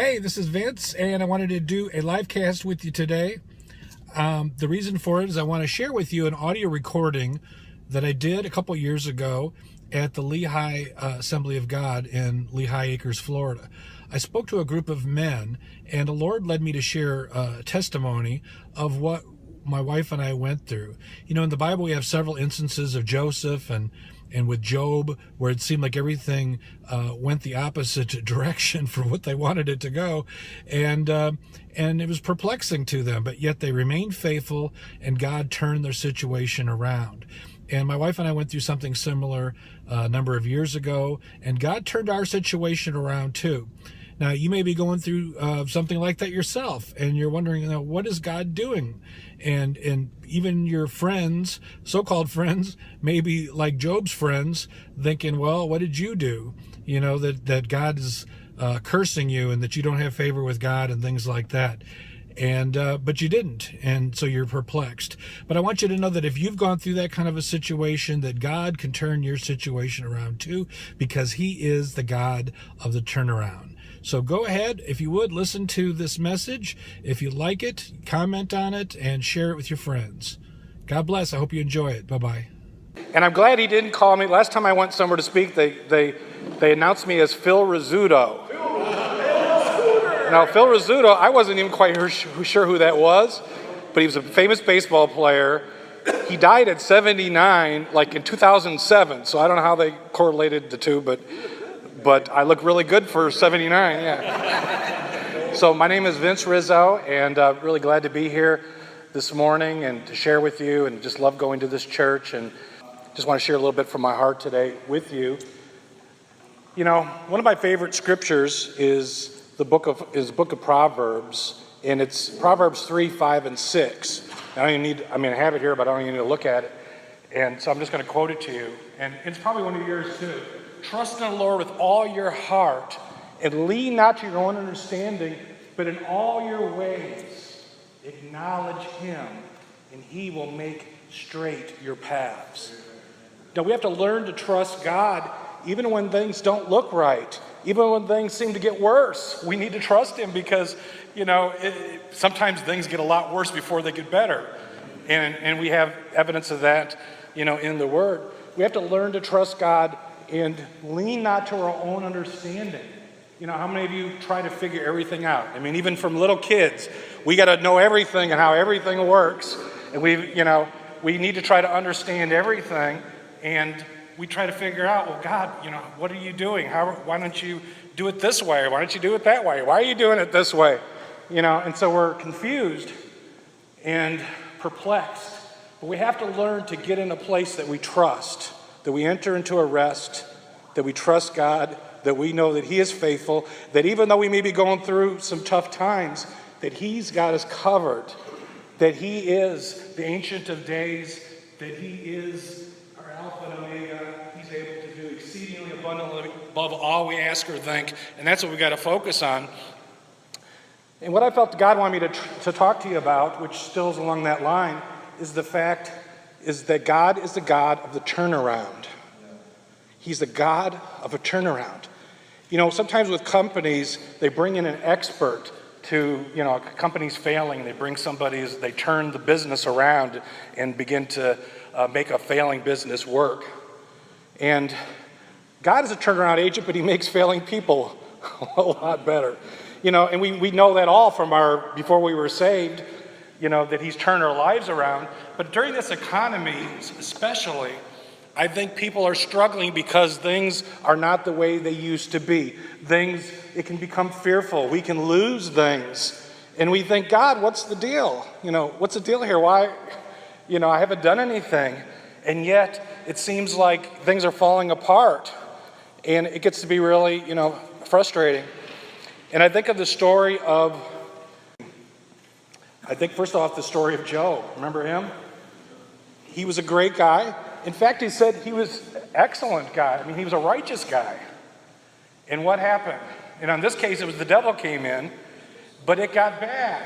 Hey, this is Vince, and I wanted to do a live cast with you today. The reason for it is I want to share with you an audio recording that I did a couple years ago at the Lehigh Assembly of God in Lehigh Acres, Florida. I spoke to a group of men, and the Lord led me to share a testimony of what my wife and I went through. You know, in the Bible, we have several instances of Joseph and with Job, where it seemed like everything went the opposite direction from what they wanted it to go, and it was perplexing to them. But yet they remained faithful, and God turned their situation around. And my wife and I went through something similar a number of years ago, and God turned our situation around too. Now, you may be going through something like that yourself, and you're wondering, what is God doing? And even your friends, so-called friends, maybe like Job's friends, thinking, well, what did you do? You know, that God is cursing you and that you don't have favor with God and things like that. And but you didn't, and so you're perplexed. But I want you to know that if you've gone through that kind of a situation, that God can turn your situation around too, because He is the God of the turnaround. So go ahead, if you would, listen to this message. If you like it, comment on it and share it with your friends. God bless. I hope you enjoy it. Bye-bye. And I'm glad he didn't call me. Last time I went somewhere to speak, they announced me as Phil Rizzuto. Now, Phil Rizzuto, I wasn't even quite sure who that was, but he was a famous baseball player. He died at 79, like in 2007, so I don't know how they correlated the two, but I look really good for 79, yeah. So my name is Vince Rizzo, and really glad to be here this morning and to share with you, and just love going to this church, and just want to share a little bit from my heart today with you. You know, one of my favorite scriptures is the book of Proverbs, and it's Proverbs 3, 5, and 6. I have it here, but I don't even need to look at it. And so I'm just going to quote it to you. And it's probably one of yours too. Trust in the Lord with all your heart, and lean not to your own understanding, but in all your ways acknowledge Him, and He will make straight your paths. Now, we have to learn to trust God even when things don't look right, even when things seem to get worse. We need to trust Him because, sometimes things get a lot worse before they get better. And we have evidence of that, in the Word. We have to learn to trust God and lean not to our own understanding. How many of you try to figure everything out? Even from little kids, we got to know everything and how everything works. And we need to try to understand everything. And we try to figure out, well, God, what are you doing? Why don't you do it this way? Why don't you do it that way? Why are you doing it this way? And so we're confused and perplexed. But we have to learn to get in a place that we trust, that we enter into a rest, that we trust God, that we know that He is faithful, that even though we may be going through some tough times, that He's got us covered, that He is the Ancient of Days, that He is our Alpha and Omega. He's able to do exceedingly abundantly above all we ask or think, and that's what we've got to focus on. And what I felt God wanted me to talk to you about, which still is along that line, is the fact is that God is the God of the turnaround. He's the God of a turnaround. Sometimes with companies, they bring in an expert to, a company's failing. They bring somebody, they turn the business around and begin to make a failing business work. And God is a turnaround agent, but He makes failing people a lot better. And we know that all from before we were saved, that He's turned our lives around. But during this economy, especially, I think people are struggling because things are not the way they used to be. It can become fearful. We can lose things. And we think, God, what's the deal? What's the deal here? Why? I haven't done anything. And yet, it seems like things are falling apart. And it gets to be really, frustrating. And I think of the story of, first off, the story of Job. Remember him? He was a great guy. In fact, he said he was an excellent guy. He was a righteous guy. And what happened? And in this case, it was the devil came in, but it got bad.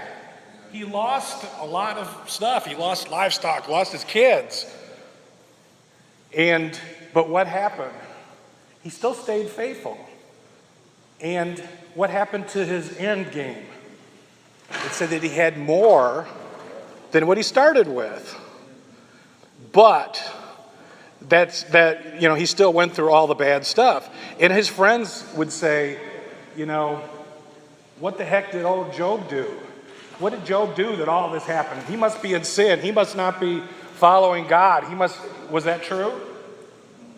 He lost a lot of stuff. He lost livestock, lost his kids. But what happened? He still stayed faithful. And what happened to his end game? It said that he had more than what he started with. But he still went through all the bad stuff. And his friends would say, what the heck did old Job do? What did Job do that all this happened? He must be in sin. He must not be following God. Was that true?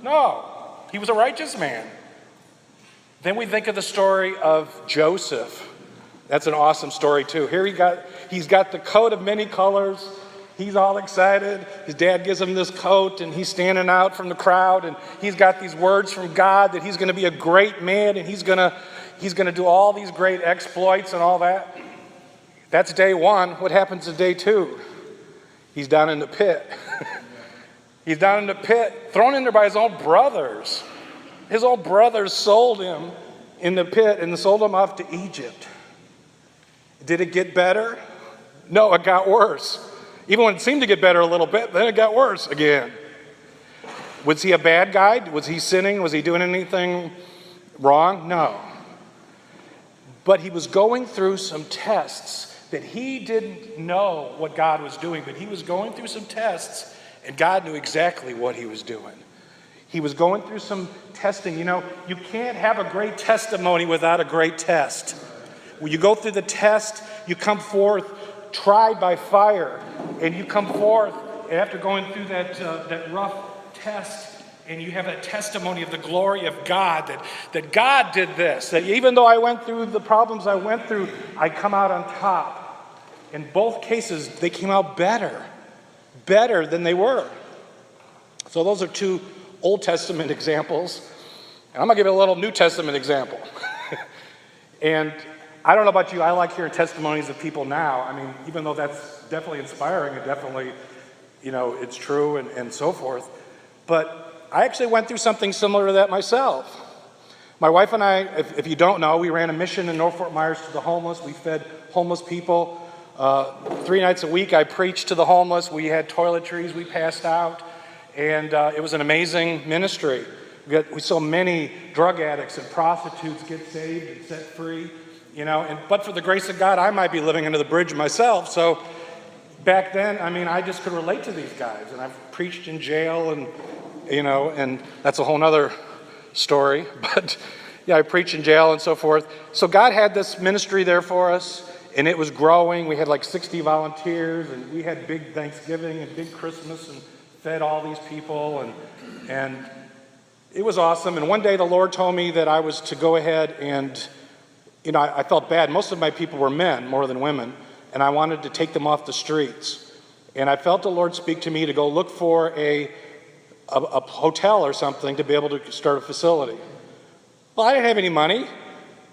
No. He was a righteous man. Then we think of the story of Joseph. That's an awesome story too. Here he's got the coat of many colors. He's all excited. His dad gives him this coat, and he's standing out from the crowd, and he's got these words from God that he's going to be a great man, and he's going to do all these great exploits and all that. That's day one. What happens to day two? He's down in the pit. He's down in the pit, thrown in there by his own brothers. His old brothers sold him in the pit and sold him off to Egypt. Did it get better? No, it got worse. Even when it seemed to get better a little bit, then it got worse again. Was he a bad guy? Was he sinning? Was he doing anything wrong? No. But he was going through some tests that he didn't know what God was doing, but he was going through some tests, and God knew exactly what he was doing. He was going through some testing. You can't have a great testimony without a great test. When you go through the test, you come forth tried by fire, and you come forth after going through that rough test, and you have that testimony of the glory of God, that God did this, that even though I went through the problems I went through, I come out on top. In both cases, they came out better than they were. So those are two Old Testament examples. And I'm going to give you a little New Testament example. And I don't know about you, I like hearing testimonies of people now. I mean, even though that's definitely inspiring and definitely, it's true and so forth. But I actually went through something similar to that myself. My wife and I, if you don't know, we ran a mission in North Fort Myers to the homeless. We fed homeless people. 3 nights a week, I preached to the homeless. We had toiletries we passed out. And it was an amazing ministry. We saw many drug addicts and prostitutes get saved and set free. But for the grace of God, I might be living under the bridge myself. So back then, I just could relate to these guys. And I've preached in jail and that's a whole nother story. But yeah, I preached in jail and so forth. So God had this ministry there for us, and it was growing. We had like 60 volunteers, and we had big Thanksgiving and big Christmas and fed all these people. And it was awesome. And one day the Lord told me that I was to go ahead and I felt bad. Most of my people were men more than women, and I wanted to take them off the streets. And I felt the Lord speak to me to go look for a hotel or something to be able to start a facility. Well, I didn't have any money.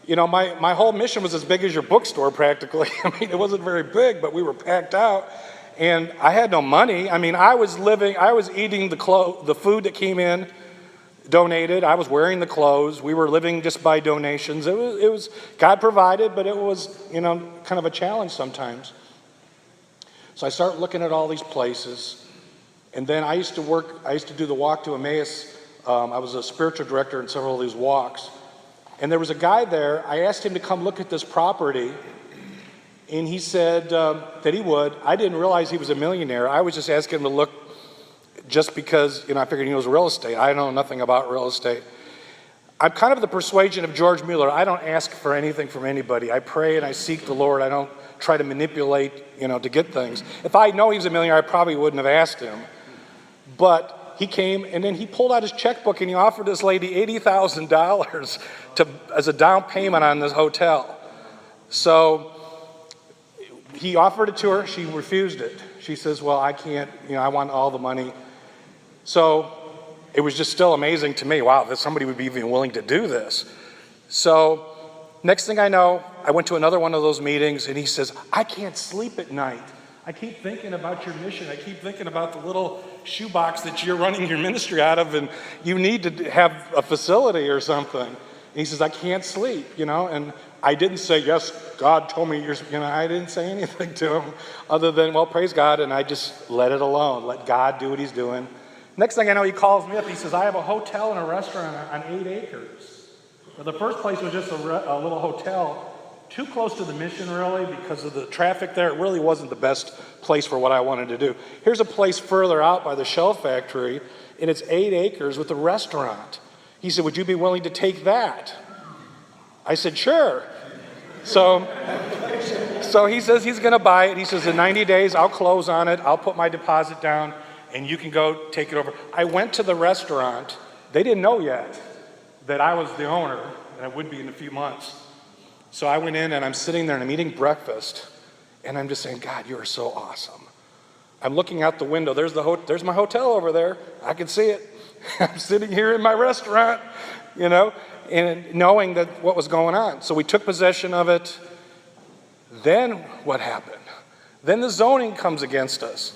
My whole mission was as big as your bookstore practically. It wasn't very big, but we were packed out. And I had no money. I was eating the food that came in, donated. I was wearing the clothes. We were living just by donations. It was God provided, but it was, kind of a challenge sometimes. So I started looking at all these places. And then I used to do the walk to Emmaus. I was a spiritual director in several of these walks. And there was a guy there. I asked him to come look at this property. And he said that he would. I didn't realize he was a millionaire. I was just asking him to look just because, I figured he knows real estate. I know nothing about real estate. I'm kind of the persuasion of George Mueller. I don't ask for anything from anybody. I pray and I seek the Lord. I don't try to manipulate, to get things. If I know he was a millionaire, I probably wouldn't have asked him. But he came, and then he pulled out his checkbook, and he offered this lady $80,000 as a down payment on this hotel. So he offered it to her. She refused it. She says, well, I can't, I want all the money. So it was just still amazing to me. Wow, that somebody would be even willing to do this. So next thing I know, I went to another one of those meetings, and he says, I can't sleep at night. I keep thinking about your mission. I keep thinking about the little shoebox that you're running your ministry out of, and you need to have a facility or something. And he says, I can't sleep, and I didn't say, yes, God told me I didn't say anything to him other than, well, praise God, and I just let it alone. Let God do what he's doing. Next thing I know, he calls me up. He says, I have a hotel and a restaurant on 8 acres. Well, the first place was just a little hotel, too close to the mission really because of the traffic there. It really wasn't the best place for what I wanted to do. Here's a place further out by the shell factory, and it's 8 acres with a restaurant. He said, would you be willing to take that? I said, sure. So he says he's going to buy it. He says, in 90 days, I'll close on it. I'll put my deposit down, and you can go take it over. I went to the restaurant. They didn't know yet that I was the owner, and I would be in a few months. So I went in, and I'm sitting there, and I'm eating breakfast, and I'm just saying, God, you are so awesome. I'm looking out the window. There's my hotel over there. I can see it. I'm sitting here in my restaurant, you know, and knowing that what was going on. So we took possession of it. Then what happened? Then the zoning comes against us.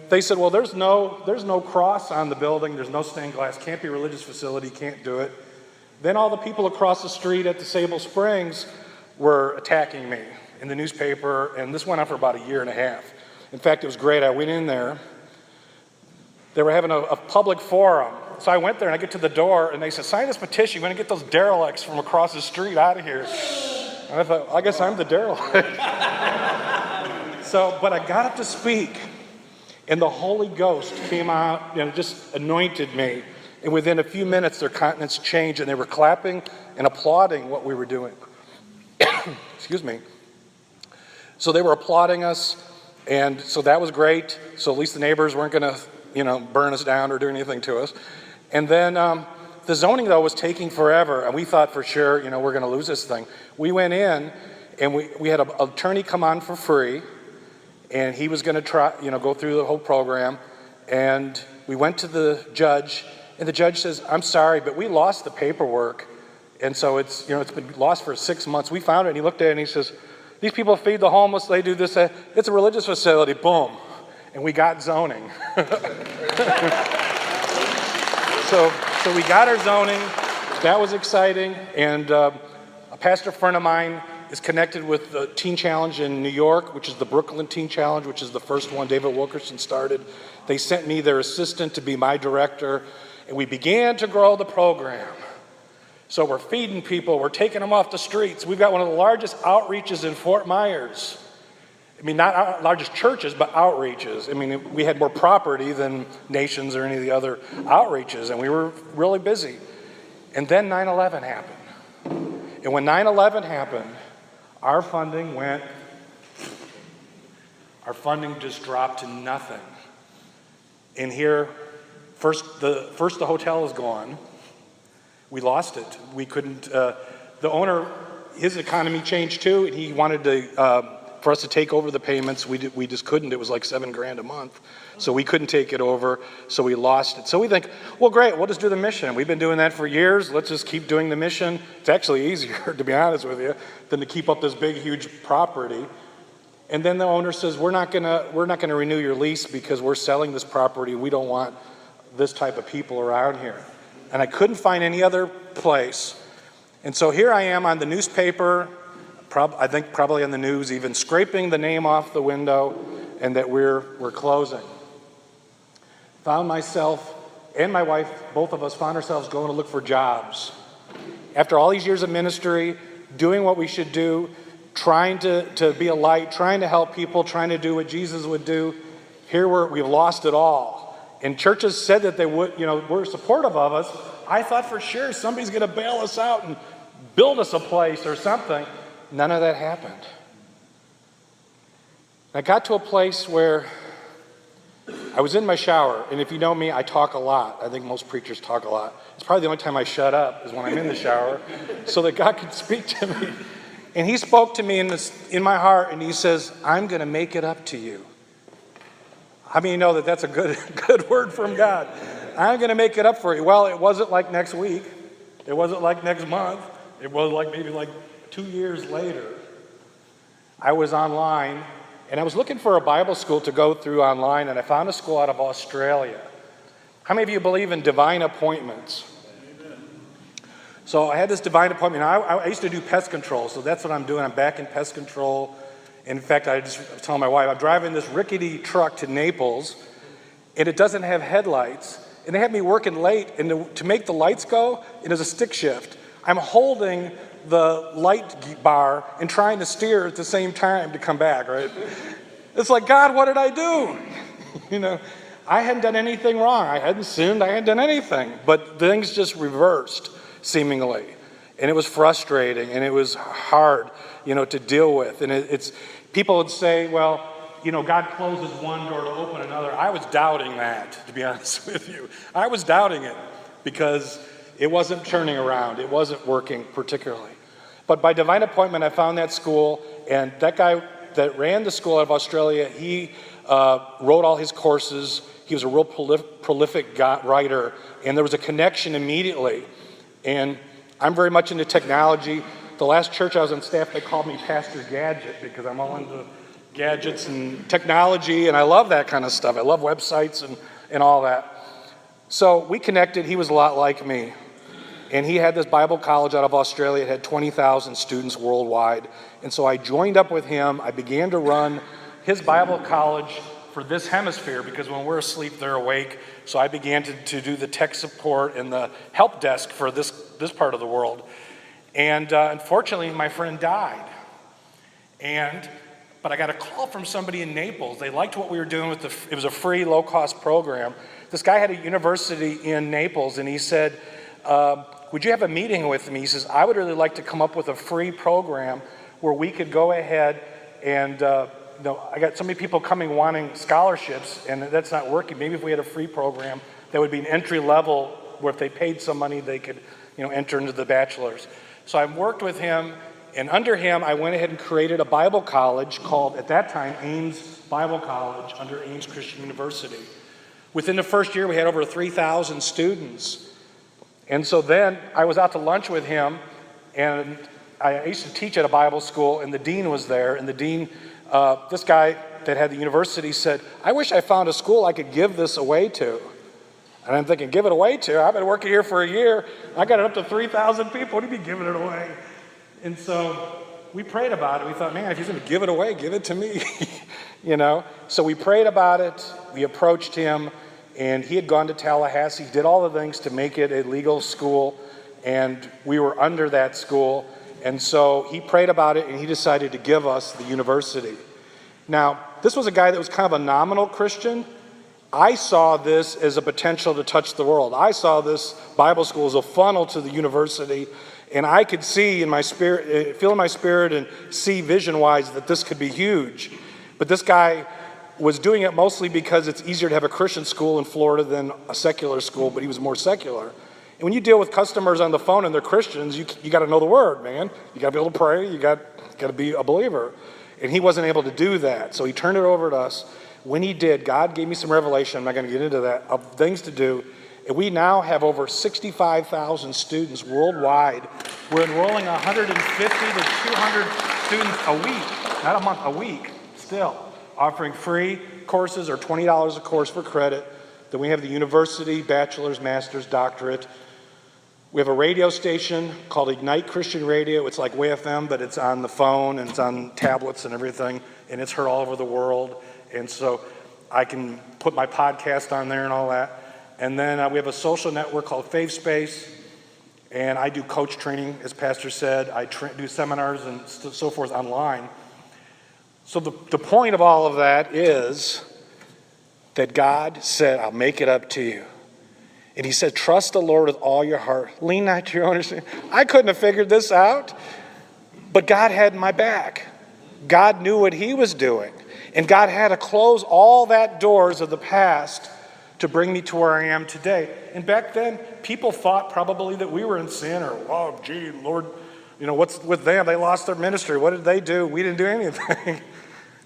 They said, well, there's no cross on the building. There's no stained glass. Can't be a religious facility. Can't do it. Then all the people across the street at the Sable Springs were attacking me in the newspaper, and this went on for about a year and a half. In fact, it was great. I went in there. They were having a public forum. So I went there, and I get to the door, and they said, sign this petition. You're going to get those derelicts from across the street out of here. And I thought, I guess I'm the derelict. But I got up to speak, and the Holy Ghost came out and just anointed me. And within a few minutes, their countenance changed, and they were clapping and applauding what we were doing. Excuse me. So they were applauding us, and so that was great. So at least the neighbors weren't going to, burn us down or do anything to us. And then the zoning, though, was taking forever, and we thought for sure, we're going to lose this thing. We went in, and we had an attorney come on for free, and he was going to try, go through the whole program. And we went to the judge, and the judge says, I'm sorry, but we lost the paperwork, and so it's been lost for 6 months. We found it, and he looked at it, and he says, these people feed the homeless, they do this, it's a religious facility, boom. And we got zoning. So we got our zoning. That was exciting. And a pastor friend of mine is connected with the Teen Challenge in New York, which is the Brooklyn Teen Challenge, which is the first one David Wilkerson started. They sent me their assistant to be my director, and we began to grow the program. So we're feeding people. We're taking them off the streets. We've got one of the largest outreaches in Fort Myers. Not our largest churches, but outreaches. We had more property than Nations or any of the other outreaches, and we were really busy. And then 9/11 happened. And when 9/11 happened, our funding just dropped to nothing. And here, first the hotel is gone. We lost it. We couldn't, the owner, his economy changed too, and he wanted to, for us to take over the payments. We just couldn't. It was like $7,000 a month. So we couldn't take it over, so we lost it. So we think, well, great, we'll just do the mission. We've been doing that for years. Let's just keep doing the mission. It's actually easier, to be honest with you, than to keep up this big, huge property. And then the owner says, we're not gonna renew your lease because we're selling this property. We don't want this type of people around here. And I couldn't find any other place. And so here I am on the newspaper, I think probably on the news, even scraping the name off the window, and that we're closing. Found myself and my wife, both of us found ourselves going to look for jobs. After all these years of ministry, doing what we should do, trying to be a light, trying to help people, trying to do what Jesus would do, here we've lost it all. And churches said that they would, were supportive of us. I thought for sure somebody's going to bail us out and build us a place or something. None of that happened. I got to a place where I was in my shower, and if you know me, I talk a lot. I think most preachers talk a lot. It's probably the only time I shut up is when I'm in the shower, so that God could speak to me. And he spoke to me in my heart, and he says, I'm going to make it up to you. How many know that that's a good word from God? I'm going to make it up for you. Well, it wasn't like next week. It wasn't like next month. It was maybe 2 years later. I was online, and I was looking for a Bible school to go through online, and I found a school out of Australia. How many of you believe in divine appointments? Amen. So I had this divine appointment. I used to do pest control, so that's what I'm doing. I'm back in pest control. In fact, I just was telling my wife, I'm driving this rickety truck to Naples, and it doesn't have headlights. And they had me working late, and to make the lights go, it is a stick shift. I'm holding the light bar and trying to steer at the same time to come back, right? It's like, God, what did I do? You know, I hadn't done anything wrong. I hadn't sinned. I hadn't done anything. But things just reversed, seemingly. And it was frustrating, and it was hard, to deal with. And it's people would say, well, God closes one door to open another. I was doubting that, to be honest with you. I was doubting it because it wasn't turning around. It wasn't working particularly. But by divine appointment, I found that school, and that guy that ran the school out of Australia, he wrote all his courses. He was a real prolific writer, and there was a connection immediately. And I'm very much into technology. The last church I was on staff, they called me Pastor Gadget because I'm all into gadgets and technology, and I love that kind of stuff. I love websites and all that. So we connected. He was a lot like me. And he had this Bible college out of Australia. It had 20,000 students worldwide. And so I joined up with him. I began to run his Bible college for this hemisphere because when we're asleep, they're awake. So I began to do the tech support and the help desk for this part of the world. And unfortunately, my friend died. But I got a call from somebody in Naples. They liked what we were doing with it was a free, low-cost program. This guy had a university in Naples, and he said, would you have a meeting with me? He says, I would really like to come up with a free program where we could go ahead and, I got so many people coming wanting scholarships, and that's not working. Maybe if we had a free program, that would be an entry level where if they paid some money, they could, enter into the bachelor's. So I worked with him, and under him, I went ahead and created a Bible college called, at that time, Ames Bible College under Ames Christian University. Within the first year, we had over 3,000 students. And so then I was out to lunch with him, and I used to teach at a Bible school, and the dean was there, and the dean, this guy that had the university said, I wish I found a school I could give this away to. And I'm thinking, give it away to? I've been working here for a year. I got it up to 3,000 people. What do you mean giving it away? And so we prayed about it. We thought, man, if he's going to give it away, give it to me. So we prayed about it. We approached him. And he had gone to Tallahassee, did all the things to make it a legal school, and we were under that school. And so he prayed about it, and he decided to give us the university. Now, this was a guy that was kind of a nominal Christian. I saw this as a potential to touch the world. I saw this Bible school as a funnel to the university, and I could see in my spirit, feel in my spirit and see vision-wise that this could be huge. But this guy was doing it mostly because it's easier to have a Christian school in Florida than a secular school, but he was more secular. And when you deal with customers on the phone and they're Christians, you got to know the word, man. You got to be able to pray. You got to be a believer. And he wasn't able to do that, so he turned it over to us. When he did, God gave me some revelation, I'm not going to get into that, of things to do. And we now have over 65,000 students worldwide. We're enrolling 150 to 200 students a week, not a month, a week still. Offering free courses or $20 a course for credit. Then we have the university, bachelor's, master's, doctorate. We have a radio station called Ignite Christian Radio. It's like WFM, but it's on the phone and it's on tablets and everything, and it's heard all over the world. And so I can put my podcast on there and all that. And then we have a social network called Faith Space, and I do coach training, as Pastor said. I do seminars and so forth online. So the point of all of that is that God said, I'll make it up to you. And he said, trust the Lord with all your heart. Lean not to your own understanding. I couldn't have figured this out, but God had my back. God knew what he was doing. And God had to close all that doors of the past to bring me to where I am today. And back then, people thought probably that we were in sin or, oh, gee, Lord, what's with them? They lost their ministry. What did they do? We didn't do anything.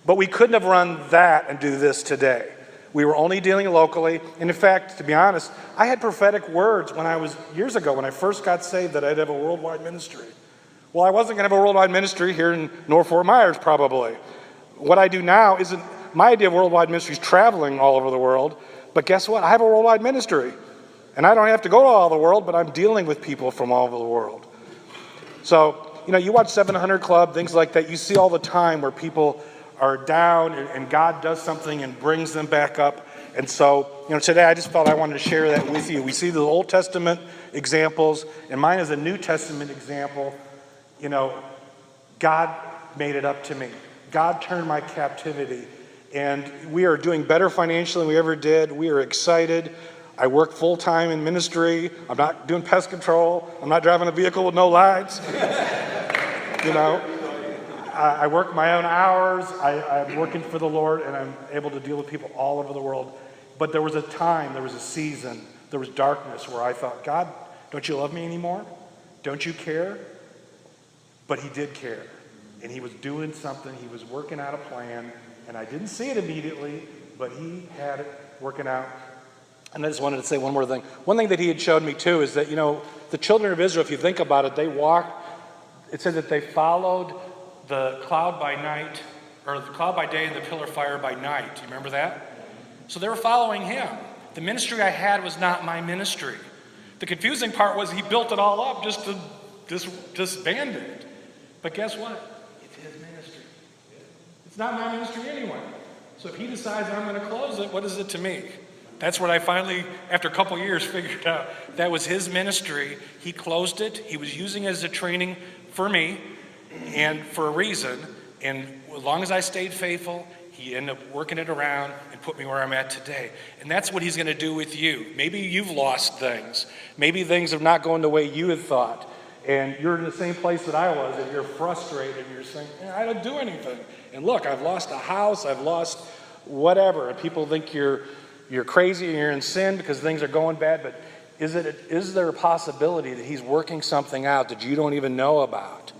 But we couldn't have run that and do this today. We were only dealing locally. And in fact, to be honest, I had prophetic words years ago when I first got saved that I'd have a worldwide ministry. Well, I wasn't going to have a worldwide ministry here in North Fort Myers probably. What I do now isn't, my idea of worldwide ministry is traveling all over the world. But guess what? I have a worldwide ministry. And I don't have to go to all the world, but I'm dealing with people from all over the world. So, you watch 700 Club, things like that. You see all the time where people are down and God does something and brings them back up. And so, today I just felt I wanted to share that with you. We see the Old Testament examples, and mine is a New Testament example. God made it up to me. God turned my captivity. And we are doing better financially than we ever did. We are excited. I work full-time in ministry. I'm not doing pest control. I'm not driving a vehicle with no lights. I work my own hours. I'm working for the Lord, and I'm able to deal with people all over the world. But there was a time, there was a season, there was darkness where I thought, God, don't you love me anymore? Don't you care? But he did care. And he was doing something. He was working out a plan. And I didn't see it immediately, but he had it working out. And I just wanted to say one more thing. One thing that he had showed me too is that, the children of Israel, if you think about it, it said that they followed the cloud by night, or the cloud by day and the pillar of fire by night. Do you remember that? So they were following him. The ministry I had was not my ministry. The confusing part was he built it all up just to disband it. But guess what? It's his ministry. It's not my ministry anyway. So if he decides I'm going to close it, what is it to me? That's what I finally, after a couple years, figured out. That was his ministry. He closed it. He was using it as a training for me and for a reason. And as long as I stayed faithful, he ended up working it around and put me where I'm at today. And that's what he's going to do with you. Maybe you've lost things. Maybe things have not gone the way you had thought. And you're in the same place that I was, and you're frustrated, and you're saying, I don't do anything. And look, I've lost a house, I've lost whatever, and people think you're crazy and you're in sin because things are going bad, but is there a possibility that he's working something out that you don't even know about?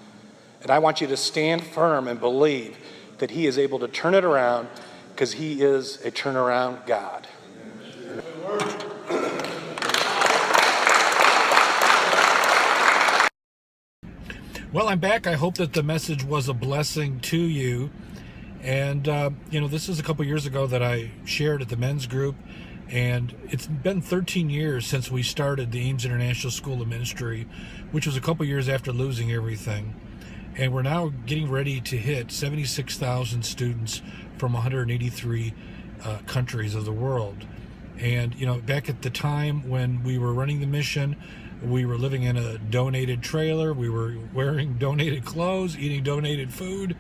And I want you to stand firm and believe that he is able to turn it around because he is a turnaround God. Well, I'm back. I hope that the message was a blessing to you. And, this is a couple years ago that I shared at the men's group. And it's been 13 years since we started the Ames International School of Ministry, which was a couple years after losing everything. And we're now getting ready to hit 76,000 students from 183 countries of the world. And, back at the time when we were running the mission, we were living in a donated trailer. We were wearing donated clothes, eating donated food.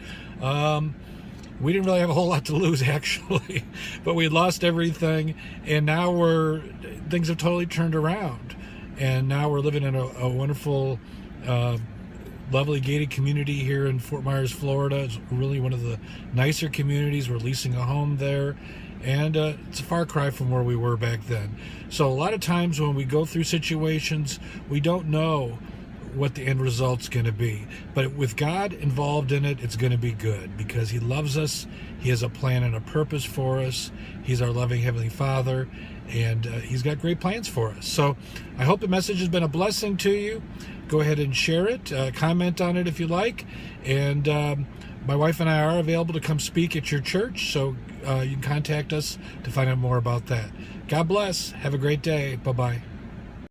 We didn't really have a whole lot to lose, actually, but we had lost everything, and now things have totally turned around. And now we're living in a wonderful, lovely gated community here in Fort Myers, Florida. It's really one of the nicer communities. We're leasing a home there. And it's a far cry from where we were back then. So a lot of times when we go through situations, we don't know what the end result's going to be. But with God involved in it, it's going to be good because he loves us. He has a plan and a purpose for us. He's our loving Heavenly Father, and he's got great plans for us. So I hope the message has been a blessing to you. Go ahead and share it. Comment on it if you like. And my wife and I are available to come speak at your church, so you can contact us to find out more about that. God bless. Have a great day. Bye-bye.